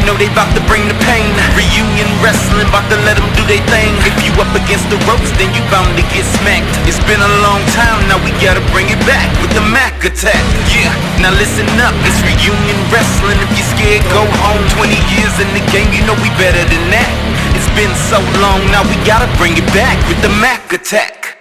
know they bout to bring the pain. Reunion wrestling, bout to let them do their thing. If you up against the ropes, then you bound to get smacked. It's been a long time, now we gotta bring it back with the Mack attack. Yeah, now listen up, it's reunion wrestling. If you're scared, go home. 20 years in the game, you know we better than that. It's been so long, now we gotta bring it back with the Mack attack.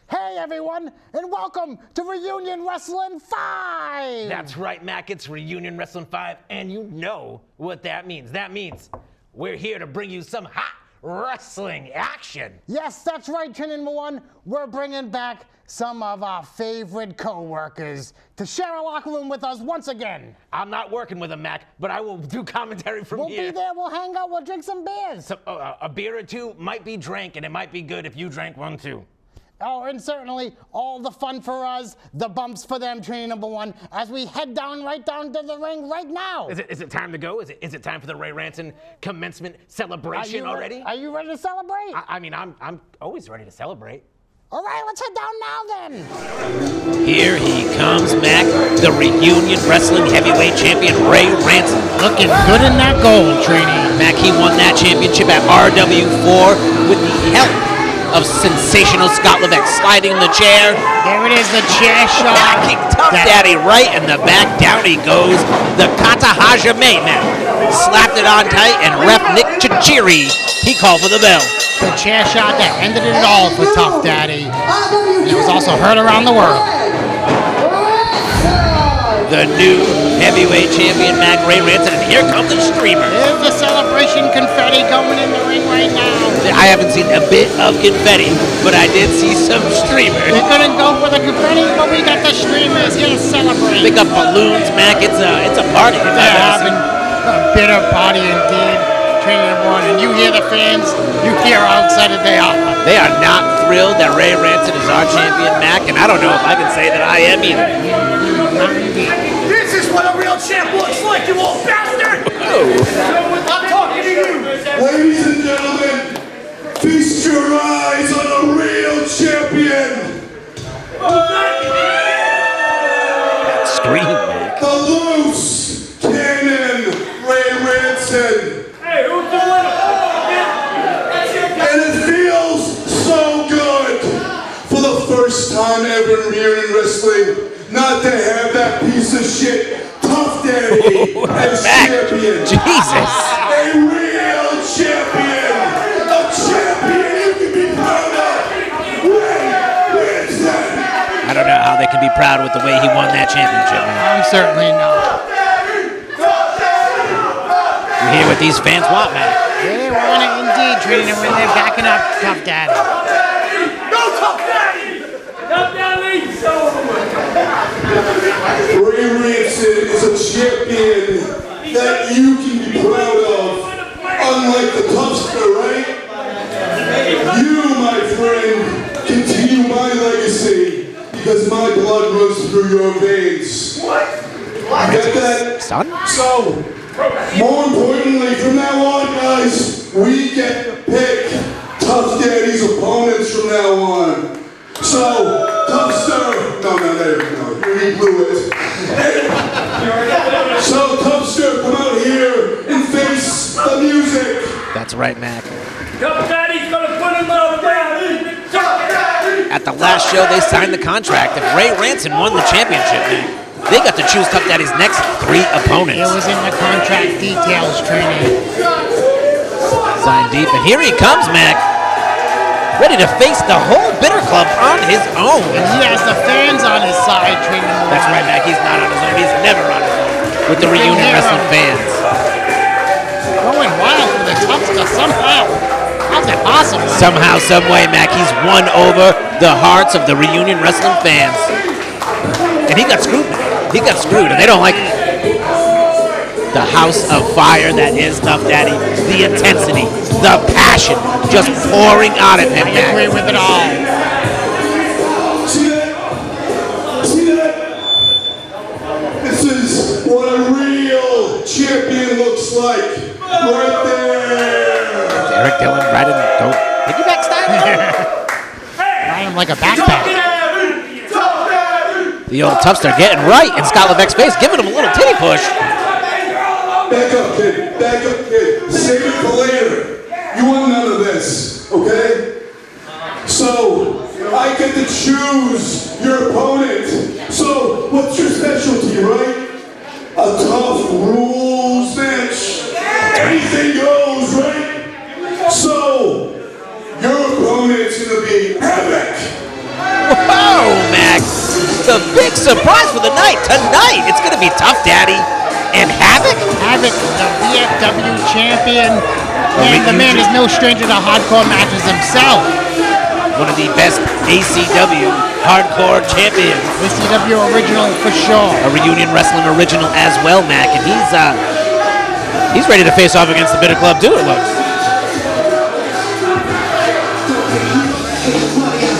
Hey everyone, and welcome to Reunion Wrestling 5! That's right, Mac, it's Reunion Wrestling 5, and you know what that means. That means we're here to bring you some hot wrestling action. Yes, that's right, Trin and One. We're bringing back some of our favorite co-workers to share a locker room with us once again. I'm not working with them, Mac, but I will do commentary from here. We'll be there, we'll hang out, we'll drink some beers. So, a beer or two might be drank, and it might be good if you drank one too. Oh, and certainly all the fun for us, the bumps for them, Training One, as we head right down to the ring right now. Is it time to go? Is it time for the Ray Ranson commencement celebration already? Are you ready to celebrate? I mean, I'm always ready to celebrate. All right, let's head down now then. Here he comes, Mac, the Reunion Wrestling Heavyweight Champion, Ray Ranson. Looking good in that gold, Trini. Mac, he won that championship at RW4 with the help of sensational Scott Levesque, sliding the chair. There it is, the chair shot. Knocking Tough Daddy right in the back. Down he goes. The Katahajime Mac slapped it on tight, and ref Nick Chichiri, he called for the bell. The chair shot that ended it all for Tough Daddy. And it was also heard around the world. The new heavyweight champion, Mac, Ray Ranson, and here comes the streamer. There's the celebration confetti going in the ring right now. I haven't seen a bit of confetti, but I did see some streamers. They couldn't go for the confetti, but we got the streamers here to celebrate. They got balloons, Mac. It's a party. They're having a bitter party indeed. Training One, and you hear the fans, you hear how excited they are. They are not thrilled that Ray Ranson is our champion, Mac, and I don't know if I can say that I am either. This is what a real champ looks like, you old bastard! I'm talking to you! Ladies and gentlemen, feast your eyes on a real champion! That scream, Mac. The loose cannon, Ray Ranson! Hey, who's doing it? And it feels so good for the first time ever in Reunion Wrestling not to have that piece of shit Tough Daddy as Mac. champion. Jesus. A real champion! A champion you can be proud of! Ray Ranson! I don't know how they can be proud with the way he won that championship, man. I'm certainly not. You hear what these fans want, man. They want it indeed, Training when they're backing up Tough Daddy. No Tough Daddy! Tough Daddy! Ray Ranson is a champion that you can be proud of, unlike the Tuffster, right? You, my friend, continue my legacy because my blood runs through your veins. Get that? Son? So, more importantly, from now on, guys, we get to pick Tough Daddy's opponents from now on. So, Tuffster, no, you blew it. So, Tuffster, come out here and face the music. That's right, Mac. Tough Daddy's gonna put him on down! Tough Daddy! At the last show, they signed the contract. If Ray Ranson won the championship, Mac, they got to choose Tough Daddy's next 3 opponents. It was in the contract details, Training. Signed deep, and here he comes, Mac. Ready to face the whole Bitter Club on his own. And he has the fans on his side, Training. That's right, Mac. He's not on his own. He's never on his own. With the Reunion Wrestling fans. Going wild for the Tuffster somehow. How's that possible? Somehow, some way, Mac, he's won over the hearts of the Reunion Wrestling fans. And he got screwed, Mac. He got screwed, and they don't like it. The house of fire that is Tough Daddy. The intensity, the passion, just pouring out of him, Mac. I agree with it all. See that? See that? This is what a real champion looks like. Right there. Eric Dillon riding go piggyback style. Riding him like a backpack. The old Tuffster getting right in Scott Levesque's face, giving him a little titty push. Back up, kid. Back up, kid. Save it for later. You want none of this, okay? So, I get to choose your opponent. So, what's your specialty, right? A tough rules match. Anything goes, right? So, your opponent's gonna be Havoc. Whoa, Max! The big surprise for the night tonight. It's gonna be Tuff Daddy and Havoc. Havoc, the VFW champion, and the man is no stranger to hardcore matches himself. One of the best ACW hardcore champions. ACW original for sure. A Reunion Wrestling original as well, Mac, and he's ready to face off against the Bitter Club too, it looks.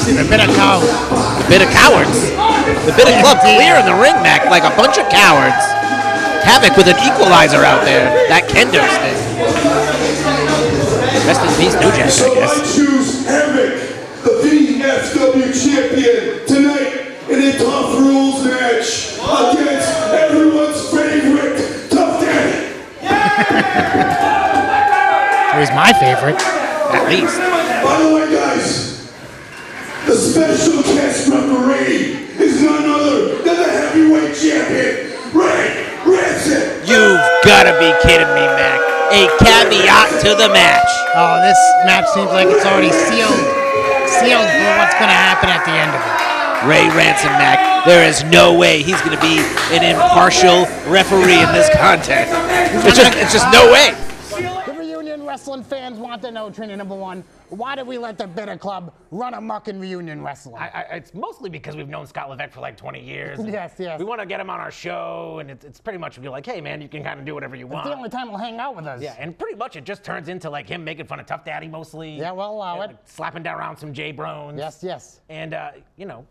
The Bitter Cow. The Bitter Cowards. The Bitter Club clear in the ring, Mac, like a bunch of cowards. Havoc with an equalizer out there. That kendo stick. Rest in peace, New Jack, So I guess. I choose Havoc, the VFW champion, tonight in a tough rules match against everyone's favorite Tuff Daddy. Who's my favorite? At least. By the way, guys, the special guest referee is none other than the heavyweight champion, Ray Ransom. You've got to be kidding me, Mac. A caveat to the match. Oh, this match seems like it's already sealed for what's going to happen at the end of it. Ray Ransom, Mac. There is no way he's going to be an impartial referee in this contest. It's just no way. The Reunion Wrestling fans want to know, Trini number one, why did we let the Bitter Club run amok in Reunion Wrestling? It's mostly because we've known Scott Levesque for like 20 years. Yes, yes. We want to get him on our show, and it's pretty much be like, hey, man, you can kind of do whatever you want. It's the only time he'll hang out with us. Yeah, and pretty much it just turns into like him making fun of Tuff Daddy mostly. Yeah, we'll allow and, it. like, slapping down around some J Brones. Yes, yes. And,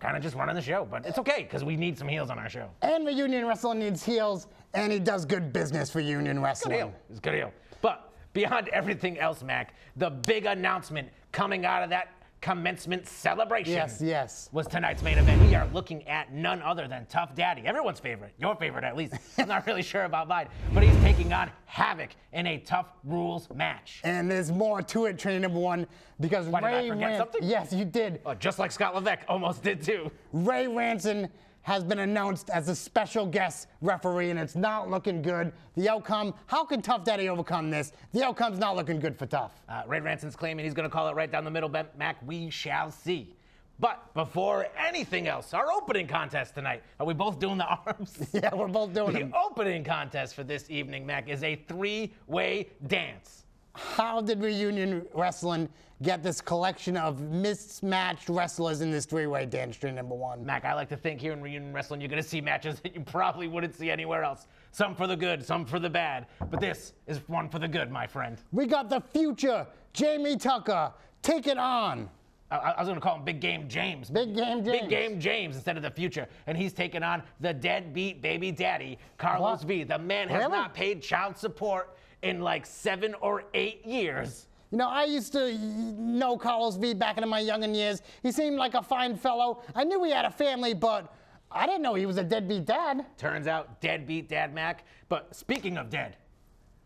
kind of just running the show. But it's okay, because we need some heels on our show. And Reunion Wrestling needs heels, and he does good business for Union Good Wrestling. deal. It's a good deal. But beyond everything else, Mac, the big announcement coming out of that commencement celebration Yes. was tonight's main event. We are looking at none other than Tuff Daddy, everyone's favorite, your favorite at least. I'm not really sure about mine, but he's taking on Havoc in a Tough Rules match. And there's more to it, Trini number one, because Why, did I Ray forget something? Yes, you did. Just like Scott Levesque almost did too. Ray Ranson has been announced as a special guest referee, and it's not looking good. The outcome, how can Tuff Daddy overcome this? The outcome's not looking good for Tuff. Ray Ranson's claiming he's going to call it right down the middle, Mac. We shall see. But before anything else, our opening contest tonight. Are we both doing the arms? Yeah, we're both doing The them. opening contest for this evening, Mac, is a three-way dance. How did Reunion Wrestling get this collection of mismatched wrestlers in this three-way dance, Trini number one? Mac, I like to think here in Reunion Wrestling, you're going to see matches that you probably wouldn't see anywhere else. Some for the good, some for the bad. But this is one for the good, my friend. We got the future Jamie Tucker. Take it on. I was going to call him Big Game James. Big Game James. Big Game James instead of the future. And he's taking on the deadbeat baby daddy, Carlos What? V. The man has Really? not paid child support in like 7 or 8 years. You know, I used to know Carlos V back in my youngin' years. He seemed like a fine fellow. I knew he had a family, but I didn't know he was a deadbeat dad. Turns out, deadbeat Dad Mac. But speaking of dead,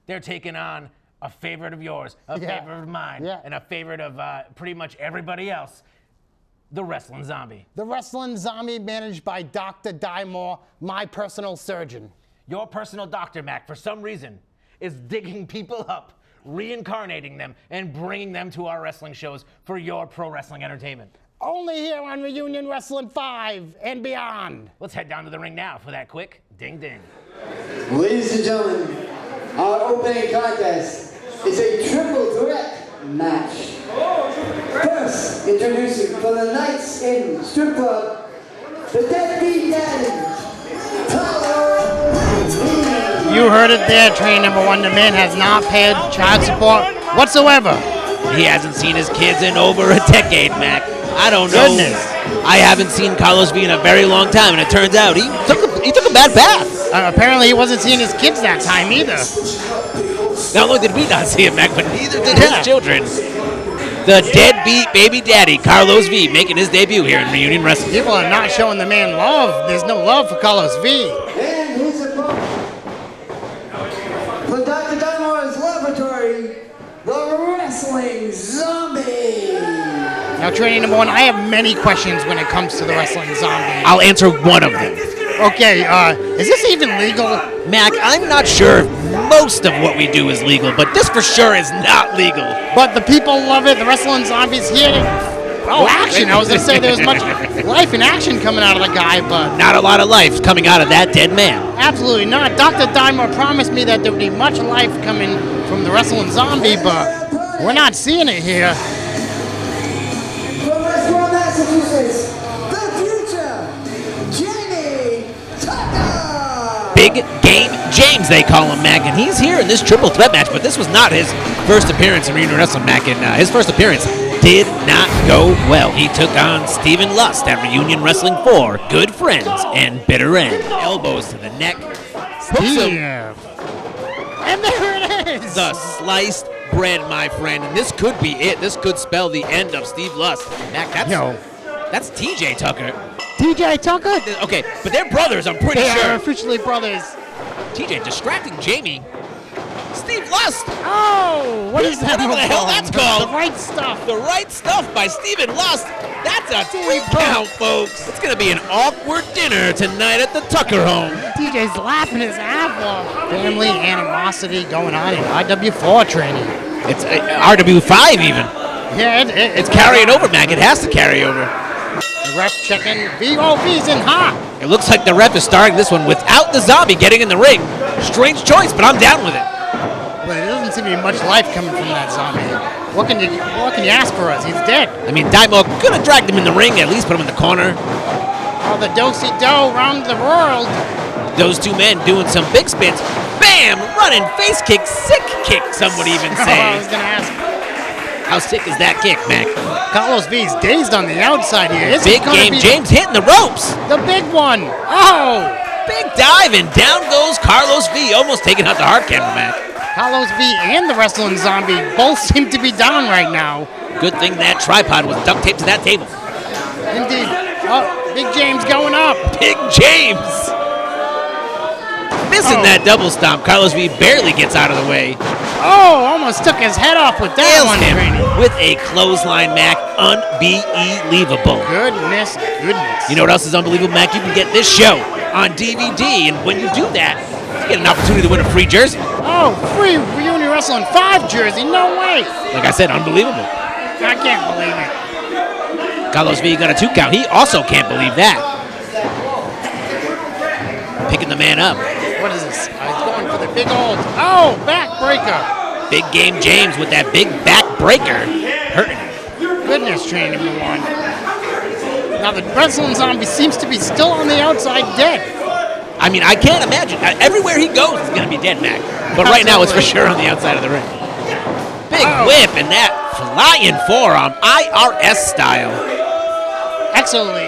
they're taking on a favorite of yours, a Yeah. favorite of mine, Yeah. and a favorite of pretty much everybody else, the Wrestling Zombie. The Wrestling Zombie managed by Dr. Diemore, my personal surgeon. Your personal doctor, Mac, for some reason, is digging people up, reincarnating them, and bringing them to our wrestling shows for your pro wrestling entertainment. Only here on Reunion Wrestling 5 and beyond. Let's head down to the ring now for that quick ding ding. Ladies and gentlemen, our opening contest is a triple threat match. First, introducing from the Knights in Strip Club, the Deadbeat Daddy, Carlos V. You heard it there, Trini number one. The man has not paid child support whatsoever. He hasn't seen his kids in over a decade, Mac. I don't know. Goodness. I haven't seen Carlos V in a very long time, and it turns out he took a bad bath. Apparently he wasn't seeing his kids that time either. Not only did we not see him, Mac, but neither did Yeah. his children. The deadbeat baby daddy, Carlos V, making his debut here in Reunion Wrestling. People are not showing the man love. There's no love for Carlos V. And his opponent, from Now, training number one, I have many questions when it comes to the wrestling zombie. I'll answer one of them. Okay, is this even legal? Mac, I'm not sure if most of what we do is legal, but this for sure is not legal. But the people love it. The wrestling zombies here. Oh, action. I was going to say there was much life and action coming out of the guy, but Not a lot of life coming out of that dead man. absolutely not. Dr. Diemore promised me that there would be much life coming from the wrestling zombie, but we're not seeing it here. From Westport, Massachusetts, the future, Jamie Tucker! Big Game James, they call him, Mac, and he's here in this triple threat match, but this was not his first appearance in Reunion Wrestling, Mac, and his first appearance did not go well. He took on Steven Lust at Reunion Wrestling 4, Good Friends and Bitter End. Elbows to the neck. Hooks him. Yeah. And there it is. The sliced bread, my friend, and this could be it. This could spell the end of Steve Lust. Mac, that's TJ Tucker. TJ Tucker? Okay, but they're brothers, I'm pretty They are sure. officially brothers. TJ distracting Jamie. Steve Lust. Oh, what is that? Whatever the hell that's called. The right stuff. The right stuff by Steven Lust. That's a 3 count, folks. It's going to be an awkward dinner tonight at the Tucker home. TJ's laughing his ass off. Family animosity going on in RW4 training. It's RW5 even. Yeah, It's carrying over, Mac. It has to carry over. The ref checking. VOV's in hot. It looks like the ref is starting this one without the zombie getting in the ring. Strange choice, but I'm down with it. But there doesn't seem to be much life coming from that zombie. What can you ask for us? He's dead. I mean, Diemore could have dragged him in the ring, at least put him in the corner. Oh, the do-si-do round the world. Those two men doing some big spins. Bam! Running face kick, sick kick, some would even I say. was going to ask. How sick is that kick, Mac? Carlos V's dazed on the outside here. Is Big it gonna Game be James hitting the ropes. the big one? Oh! Big dive, and down goes Carlos V, almost taking out the hard camera, Mac. Carlos V and the wrestling zombie both seem to be down right now. Good thing that tripod was duct taped to that table. Indeed. Oh, Big James going up. Big James! Missing that double stomp. Carlos V barely gets out of the way. Oh, almost took his head off with that Nails one. him Training. with a clothesline, Mac. Unbelievable. Goodness. You know what else is unbelievable, Mac? You can get this show on DVD, and when you do that, you get an opportunity to win a free jersey. Oh, free Reunion Wrestling 5 jersey. No way. Like I said, unbelievable. I can't believe it. Carlos V got a 2 count. He also can't believe that. Picking the man up. What is this? He's going for the big old. Oh, backbreaker. Big Game James with that big back breaker. Hurting. Goodness, training number one. Now the wrestling zombie seems to be still on the outside dead. I mean, I can't imagine. Everywhere he goes, he's going to be dead, Mac. But right now, it's for sure on the outside of the ring. Big whip and that flying forearm, IRS style. Excellently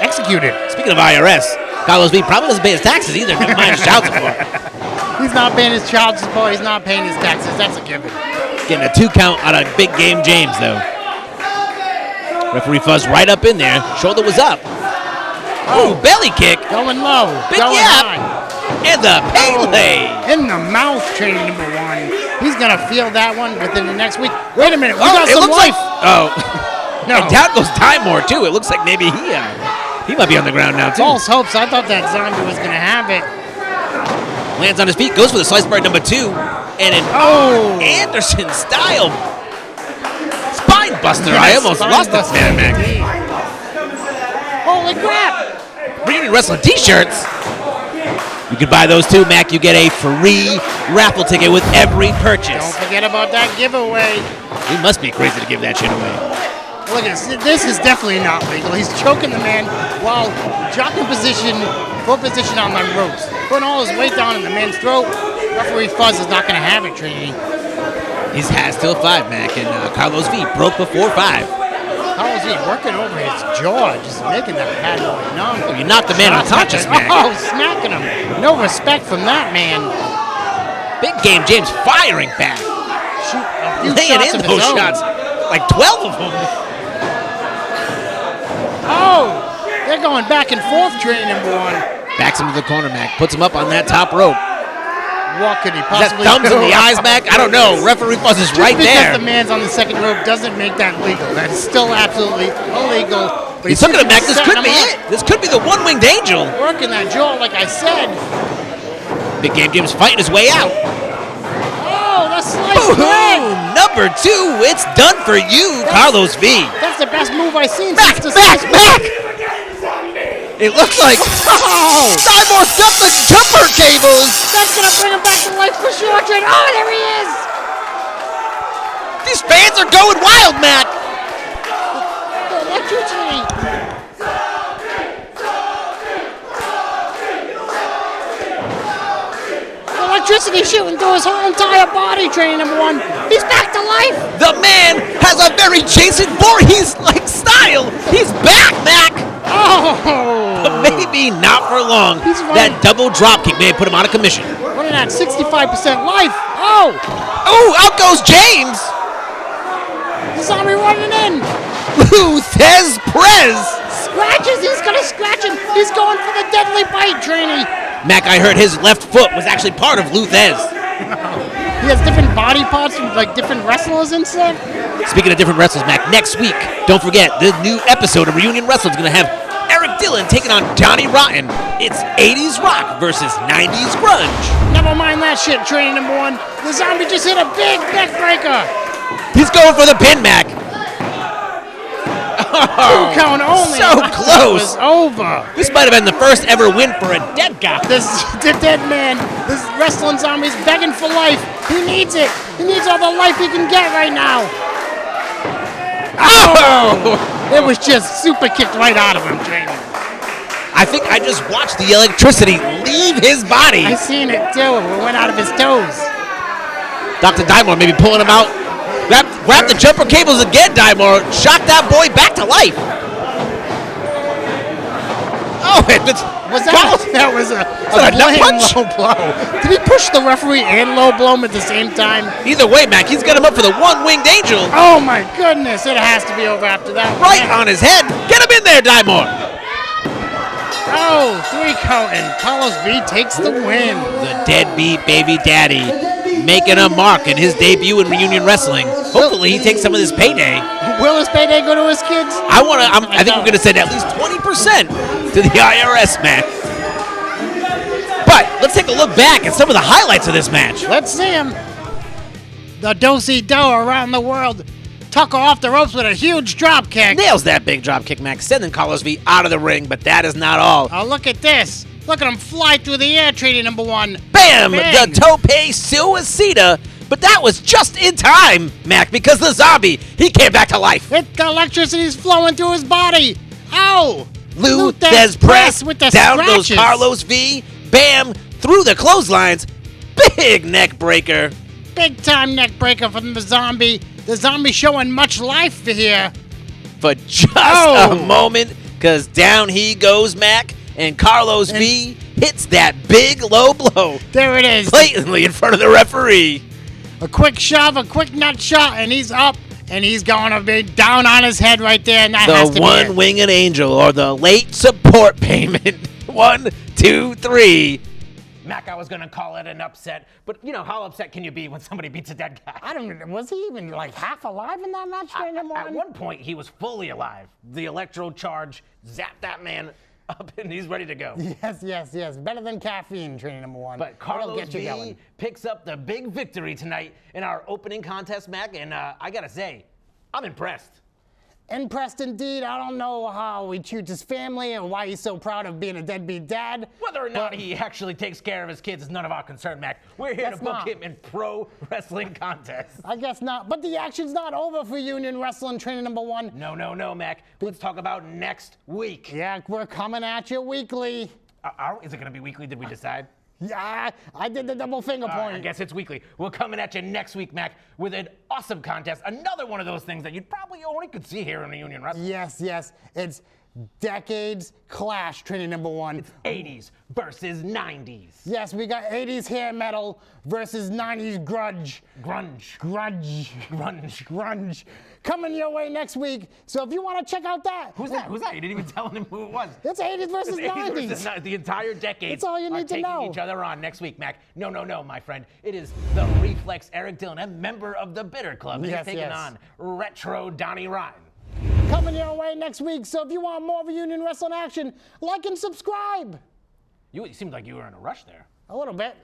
executed. Speaking of IRS, Carlos V probably doesn't pay his taxes either. Never mind his child support. He's not paying his child support. He's not paying his taxes. That's a given. Getting a 2 count on a Big Game James, though. Referee Fuzz right up in there. Shoulder was up. Oh, belly kick. Going low. Big going yap. high. And the Pele. In the mouth, training number one. He's going to feel that one within the next week. Wait a minute. We got it some looks life. No. And down goes Diemore, too. It looks like maybe he might be on the ground now, too. False hopes. I thought that zombie was going to have it. Lands on his feet, goes for the slice bar number 2. And an Anderson style spine buster. I almost lost it there, Mac. Holy crap. Reunion Wrestling t-shirts. You can buy those too, Mac. You get a free raffle ticket with every purchase. Don't forget about that giveaway. He must be crazy to give that shit away. Look at this. This is definitely not legal. He's choking the man while jocking full position on the ropes. Putting all his weight down in the man's throat. Referee Fuzz is not going to have it, Trinity. He's has till 5, Mac, and Carlos V broke before 5. Carlos V working over his jaw, just making that bad boy numb. Oh, you knocked the man unconscious, Mac. Oh, smacking him. No respect from that man. Big Game James firing back. Shoot a few Laying shots in of those his own. shots. Like 12 of them. Oh, they're going back and forth, training number one. Backs him to the corner, Mac. Puts him up on that top rope. What could he Is that possibly thumbs do? in the eyes, Mac? I don't know. Referee Fuzz is right Just there. because the man's on the second rope doesn't make that legal. That is still absolutely illegal. But He's looking at Mac. This setting could be him it. This could be the one-winged angel. up, working that jaw, like I said. Big Game Jim's fighting his way out. Oh, the sliced leg. Boom! Number 2. It's done for you, Carlos V. That's the best move I've seen Mac, since the Mac, sliced Mac! leg. It looks like Diemore got the jumper cables. That's gonna bring him back to life for sure. Trent. Oh, there he is. These fans are going wild, Mac. The electricity. The electricity shooting through his whole entire body, training number 1. He's back to life. The man has a very Jason Voorhees-like style. He's back, Mac. Oh. But maybe not for long. He's That running. double drop kick may have put him out of commission. Running at 65% life. Oh. Oh, out goes James. The zombie running in. Luthez Perez. Scratches. He's gonna scratch him. He's going for the deadly bite, trainee. Mac, I heard his left foot was actually part of Luthez. He has different body parts from like different wrestlers and stuff. Speaking of different wrestlers, Mac, next week, don't forget, the new episode of Reunion Wrestling is going to have Eric Dillon taking on Johnny Rotten. It's 80s rock versus 90s grunge. Never mind that shit, training number 1. The zombie just hit a big neck breaker. He's going for the pin, Mac. 2 count only. so I thought close. It was over. This might have been the first ever win for a dead guy. The dead man, this wrestling zombie's begging for life. He needs it. He needs all the life he can get right now. Oh! It was just super kicked right out of him, training. I think I just watched the electricity leave his body. I seen it too. It went out of his toes. Dr. Diemore maybe pulling him out. Grab the jumper cables again, Diemore. Shock that boy back to life. Oh, That was a that a nut blatant punch? low blow. Did he push the referee and low blow him at the same time? Either way, Mac, he's got him up for the one-winged angel. Oh my goodness, it has to be over after that. Right on his head. Get him in there, Diemore. Oh, 3 count, and Carlos V takes the win. The deadbeat baby daddy making a mark in his debut in Reunion Wrestling. Hopefully he takes some of this payday. Will his payday go to his kids? I think we're going to send at least 20% to the IRS, Mac. But let's take a look back at some of the highlights of this match. Let's see him. The do-si-do around the world. Tucker off the ropes with a huge drop kick. Nails that big drop kick, Mac, sending Carlos V out of the ring, but that is not all. Oh, look at this. Look at him fly through the air, trading number 1. Bam! Bang. The tope suicida. But that was just in time, Mac, because the zombie, he came back to life. The electricity's flowing through his body. Ow! Luthez press with the down scratches. goes Carlos V. Bam! Through the clotheslines. Big neck breaker. Big time neck breaker from the zombie. The zombie showing much life here. For just Oh. a moment, because down he goes, Mac, and Carlos V hits that big low blow There it is. blatantly in front of the referee. A quick shove, a quick nut shot, and he's up. And he's going to be down on his head right there, and that has to The be it. one-winged angel, or the late support payment. 1, 2, 3. Mac, I was going to call it an upset, but you know, how upset can you be when somebody beats a dead guy? I don't know. Was he even like half alive in that match? At one point, he was fully alive. The electro charge zapped that man up, and he's ready to go. Yes. Better than caffeine, training number 1. But That'll Carlos get you V going. picks up the big victory tonight in our opening contest, Mac, and I gotta say, I'm impressed. Impressed indeed. I don't know how he treats his family and why he's so proud of being a deadbeat dad. Whether or not he actually takes care of his kids is none of our concern, Mac. We're here to Guess book not. him in pro wrestling contests. I guess not. But the action's not over for Union Wrestling training number 1. No, Mac. Let's talk about next week. Yeah, we're coming at you weekly. Is it going to be weekly? Did we decide? Yeah, I did the double finger point. I guess it's weekly. We're coming at you next week, Mac, with an awesome contest. Another one of those things that you probably only could see here in the Union Wrestling. Yes. It's decades clash, training number one. 80s versus 90s. Yes, we got 80s hair metal versus 90s grunge. Grunge. Grunge. Coming your way next week. So if you want to check out that. Who's that? You didn't even tell him who it was. It's 80s versus 90s. The entire decade. That's all you need to know. Taking each other on next week, Mac. No, my friend. It is the Reflex Eric Dillon, a member of the Bitter Club. And Yes, he's taking yes. on Retro Donnie Ryan. Coming your way next week. So if you want more reunion wrestling action, like and subscribe. You seemed like you were in a rush there. A little bit.